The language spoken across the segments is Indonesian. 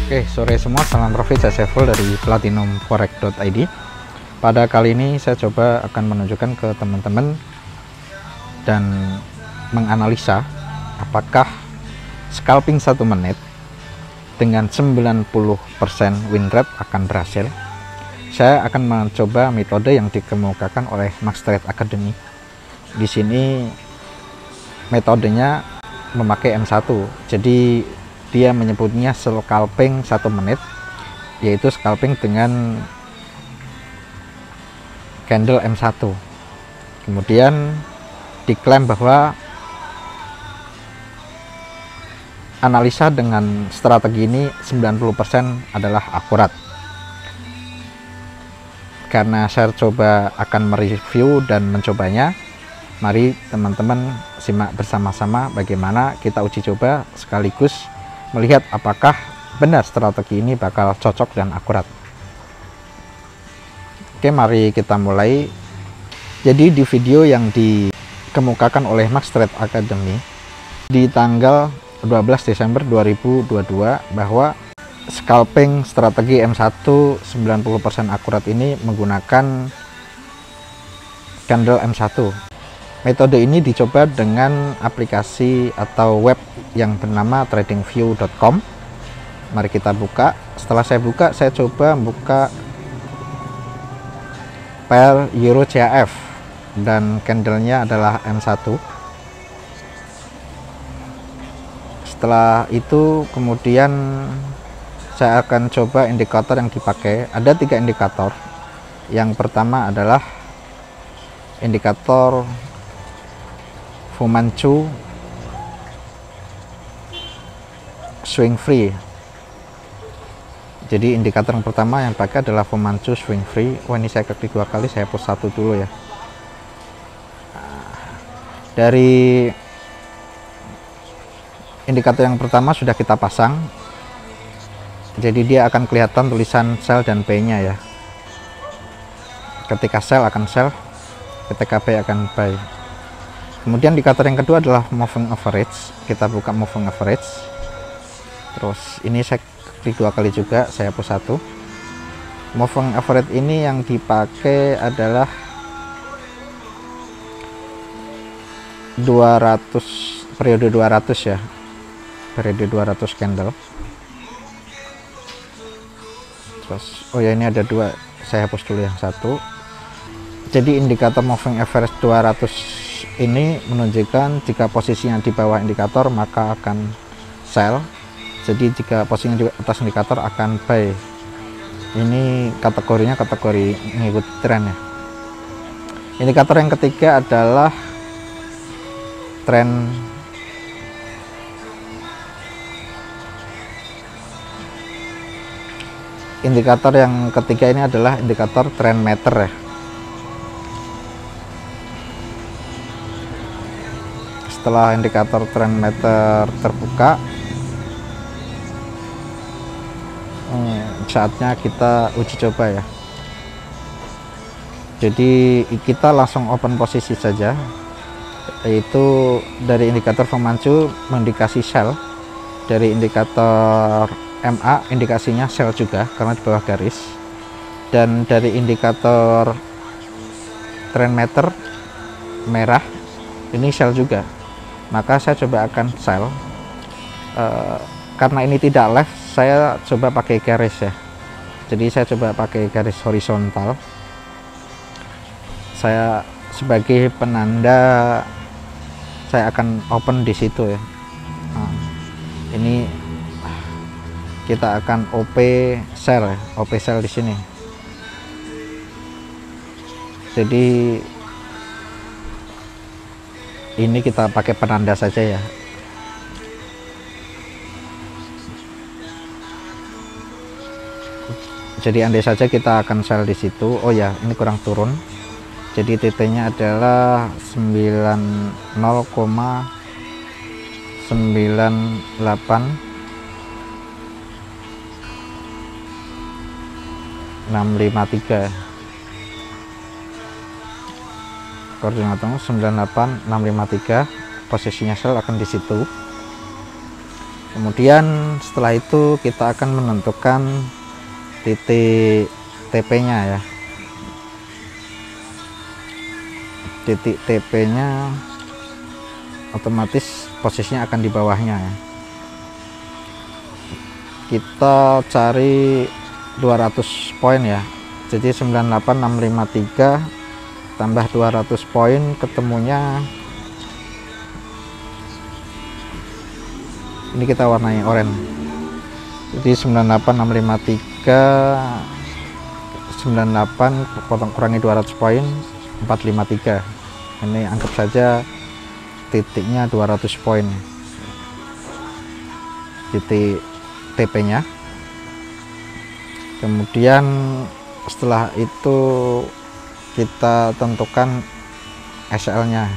Oke, sore semua, salam profit, saya Sevel dari platinumforex.id. Pada kali ini saya coba akan menunjukkan ke teman-teman dan menganalisa apakah scalping 1 menit dengan 90% win rate akan berhasil. Saya akan mencoba metode yang dikemukakan oleh Max Trade Academy. Di sini metodenya memakai M1, jadi dia menyebutnya scalping 1 menit, yaitu scalping dengan candle M1. Kemudian diklaim bahwa analisa dengan strategi ini 90% adalah akurat. Karena saya coba akan mereview dan mencobanya, mari teman-teman simak bersama-sama bagaimana kita uji coba sekaligus melihat apakah benar strategi ini bakal cocok dan akurat. Oke, mari kita mulai. Jadi di video yang dikemukakan oleh Max Trade Academy di tanggal 12 Desember 2022 bahwa scalping strategi M1 90% akurat ini menggunakan candle M1. Metode ini dicoba dengan aplikasi atau web yang bernama tradingview.com. Mari kita buka. Setelah saya buka, saya coba buka pair Euro CHF dan candlenya adalah M1. Setelah itu kemudian saya akan coba indikator yang dipakai. Ada 3 indikator. Yang pertama adalah indikator Fu Manchu swing free. Jadi indikator yang pertama yang pakai adalah Fu Manchu swing free. Wah, ini saya klik 2 kali, saya hapus 1 dulu ya. Dari indikator yang pertama sudah kita pasang, jadi dia akan kelihatan tulisan sell dan buy nya ya. Ketika sell akan sell, ketika buy akan buy. Kemudian indikator yang kedua adalah moving average. Kita buka moving average. Terus ini saya klik 2 kali juga, saya hapus 1. Moving average ini yang dipakai adalah 200 periode 200 ya. Periode 200 candle. Terus oh ya, ini ada 2, saya hapus dulu yang 1. Jadi indikator moving average 200 ini menunjukkan jika posisinya di bawah indikator maka akan sell. Jadi jika posisinya di atas indikator akan buy. Ini kategorinya kategori mengikuti tren ya. Indikator yang ketiga adalah tren indikator yang ketiga ini adalah indikator trend meter ya. Setelah indikator trend meter terbuka, saatnya kita uji coba ya. Jadi kita langsung open posisi saja, yaitu dari indikator Fu Manchu mengindikasi sell, dari indikator MA indikasinya sell juga karena di bawah garis, dan dari indikator trend meter merah ini sell juga. Maka saya coba akan sell. Karena ini tidak left, saya coba pakai garis ya. Jadi saya coba pakai garis horizontal. Saya sebagai penanda saya akan open di situ ya. Ini kita akan OP sell ya, OP sell di sini. Jadi ini kita pakai penanda saja ya. Jadi andai saja kita akan sell di situ. Oh ya, ini kurang turun. Jadi TT-nya adalah 90,98653. Koordinatnya 98653, posisinya sell akan di situ. Kemudian setelah itu kita akan menentukan titik TP-nya ya. Titik TP-nya otomatis posisinya akan di bawahnya ya. Kita cari 200 poin ya. Jadi 98653 tambah 200 poin ketemunya, ini kita warnai oranye. Jadi 98653 98 potong kurangi 200 poin 453. Ini anggap saja titiknya 200 poin, titik TP-nya. Kemudian setelah itu kita tentukan SL-nya.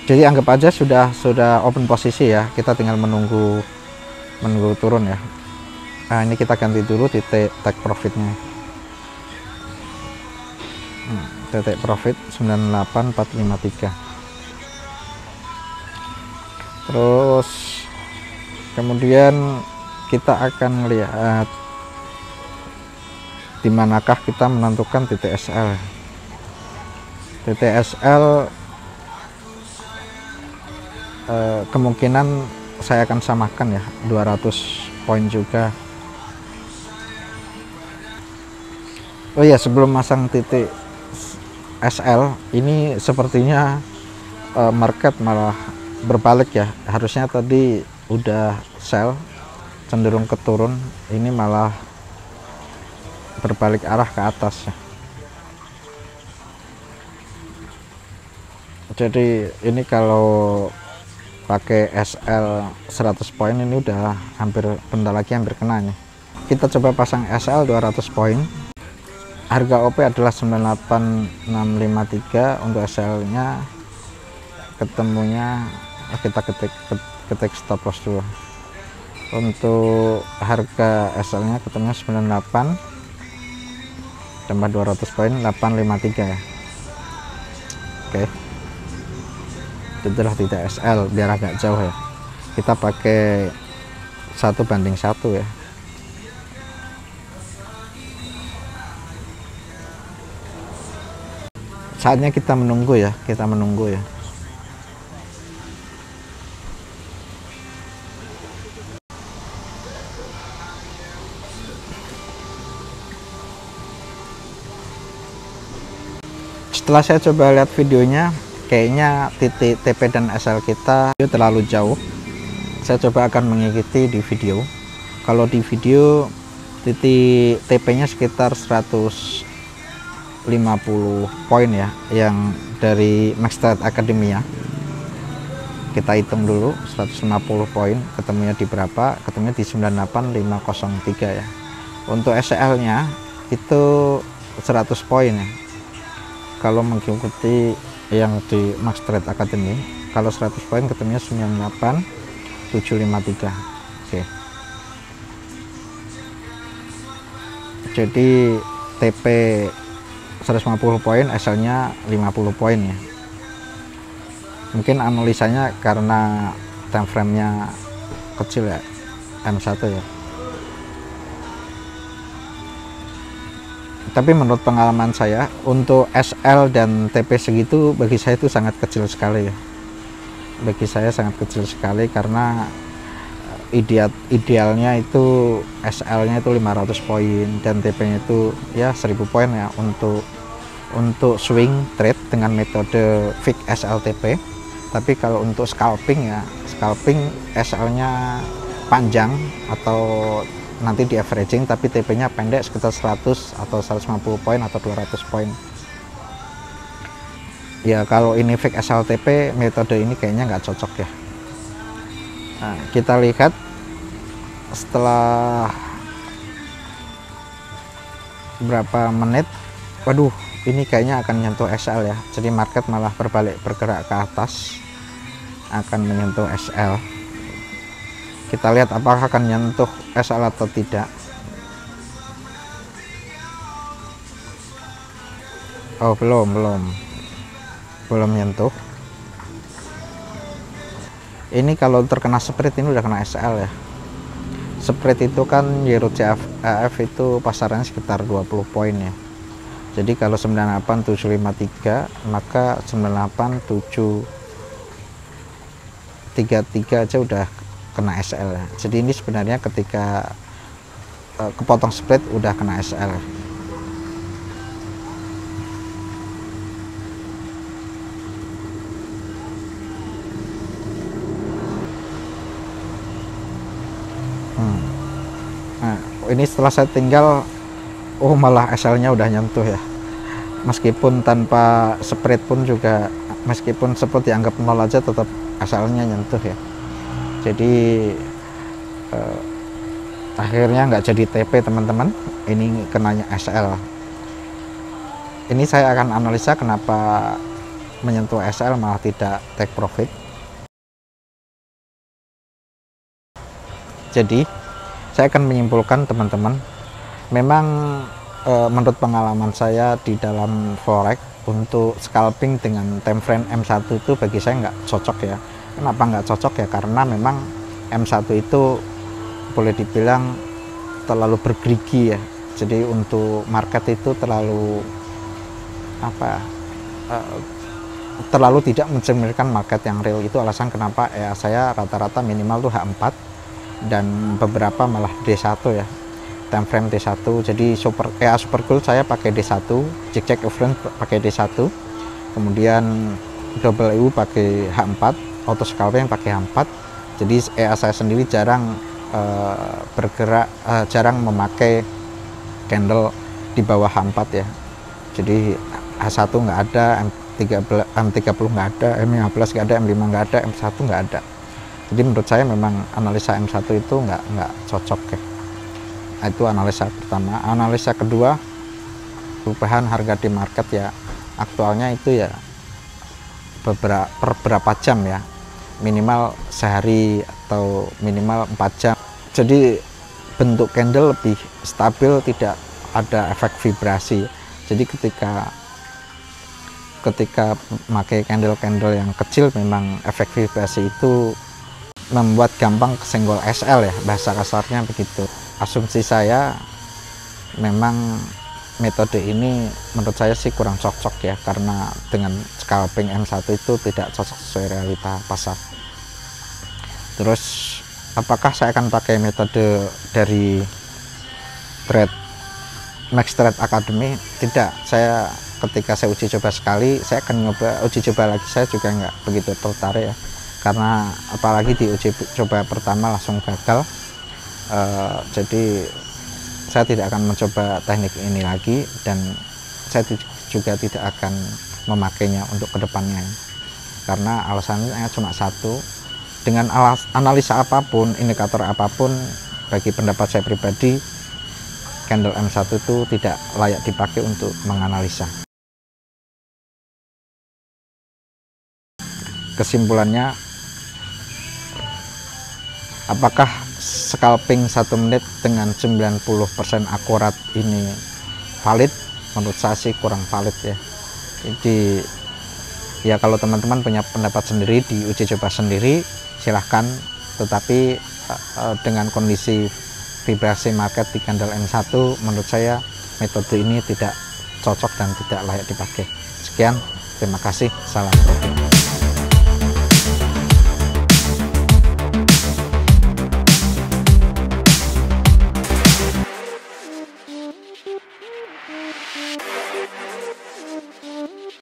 Jadi anggap aja sudah open posisi ya, kita tinggal menunggu turun ya. Nah, ini kita ganti dulu titik take profitnya. Titik profit 98453. Terus kemudian kita akan lihat di manakah kita menentukan titik SL. Titik SL kemungkinan saya akan samakan ya, 200 poin juga. Oh ya, sebelum masang titik SL ini sepertinya market malah berbalik ya. Harusnya tadi udah sell, cenderung ke turun, ini malah berbalik arah ke atas ya. Jadi ini kalau pakai SL 100 poin ini udah bentar lagi hampir kena nih. Kita coba pasang SL 200 poin. Harga OP adalah 98653. Untuk SL nya ketemunya kita ketik stop loss dulu. Untuk harga SL nya ketemunya 98 tambah 200 poin 853 ya. Oke, itulah titik SL biar agak jauh ya. Kita pakai 1:1 ya. Saatnya kita menunggu ya, Setelah saya coba lihat videonya, kayaknya titik TP dan SL kita terlalu jauh. Saya coba akan mengikuti di video. Kalau di video titik TP-nya sekitar 150 poin ya, yang dari Max Trade Academy ya. Kita hitung dulu 150 poin ketemunya di berapa? Ketemunya di 98503 ya. Untuk SL-nya itu 100 poin ya. Kalau mengikuti yang di Max Trade Academy, kalau 100 poin ketemunya 98753. Oke. Jadi TP 150 poin, SL-nya 50 poin ya. Mungkin analisanya karena time frame-nya kecil ya, M1 ya. Tapi menurut pengalaman saya, untuk SL dan TP segitu bagi saya itu sangat kecil sekali ya. Bagi saya sangat kecil sekali karena idealnya itu SL-nya itu 500 poin dan TP-nya itu ya 1000 poin ya untuk swing trade dengan metode fix SLTP. Tapi kalau untuk scalping ya, scalping SL-nya panjang atau nanti di averaging tapi TP-nya pendek sekitar 100 atau 150 poin atau 200 poin. Ya kalau ini fix SLTP, metode ini kayaknya nggak cocok ya. Nah, kita lihat setelah berapa menit, waduh, ini kayaknya akan nyentuh SL ya. Jadi market malah bergerak ke atas, akan menyentuh SL. Kita lihat apakah akan nyentuh SL atau tidak. Oh, belum nyentuh. Ini kalau terkena spread ini udah kena SL ya. Spread itu kan Euro CHF itu pasarannya sekitar 20 poin ya. Jadi kalau 98753 maka 98733 aja udah kena SL ya. Jadi ini sebenarnya ketika kepotong spread udah kena SL. Nah, ini setelah saya tinggal, oh malah SL-nya udah nyentuh ya. Meskipun tanpa spread pun juga, meskipun spread dianggap nol aja tetap SL-nya nyentuh ya. Jadi akhirnya nggak jadi TP teman-teman, ini kenanya SL. Ini saya akan analisa kenapa menyentuh SL malah tidak take profit. Jadi saya akan menyimpulkan teman-teman, memang menurut pengalaman saya di dalam forex untuk scalping dengan time frame M1 itu bagi saya nggak cocok ya. Kenapa nggak cocok ya? Karena memang M1 itu boleh dibilang terlalu bergerigi ya. Jadi untuk market itu terlalu terlalu tidak mencerminkan market yang real. Itu alasan kenapa ya saya rata-rata minimal tuh H4 dan beberapa malah D1 ya, time frame D1. Jadi super gold saya pakai D1, zigzag equivalent pakai D1, kemudian double EU pakai H4, auto scalping pakai H4. Jadi saya sendiri jarang bergerak, jarang memakai candle di bawah H4 ya. Jadi H1 nggak ada, M30 nggak ada, M15 nggak ada, M5 nggak ada, M1 nggak ada. Jadi menurut saya memang analisa M1 itu nggak cocok ya. Itu analisa pertama. Analisa kedua, perubahan harga di market ya, aktualnya itu ya beberapa jam ya, minimal sehari atau minimal 4 jam. Jadi bentuk candle lebih stabil, tidak ada efek vibrasi. Jadi ketika pakai candle yang kecil, memang efek vibrasi itu membuat gampang kesenggol SL ya, bahasa kasarnya begitu. Asumsi saya memang metode ini menurut saya sih kurang cocok ya, karena dengan scalping M1 itu tidak cocok sesuai realita pasar. Terus apakah saya akan pakai metode dari Max Trade Academy? Tidak, saya ketika saya uji coba sekali, saya akan nyoba uji coba lagi, saya juga nggak begitu tertarik ya, karena apalagi di uji coba pertama langsung gagal. Jadi saya tidak akan mencoba teknik ini lagi, dan saya juga tidak akan memakainya untuk kedepannya, karena alasannya cuma satu, dengan analisa apapun, indikator apapun, bagi pendapat saya pribadi candle M1 itu tidak layak dipakai untuk menganalisa. Kesimpulannya, apakah scalping 1 menit dengan 90% akurat ini valid? Menurut saya sih kurang valid ya. Jadi ya kalau teman-teman punya pendapat sendiri, diuji coba sendiri silahkan, tetapi dengan kondisi vibrasi market di candle M1 menurut saya metode ini tidak cocok dan tidak layak dipakai. Sekian, terima kasih, salam profit.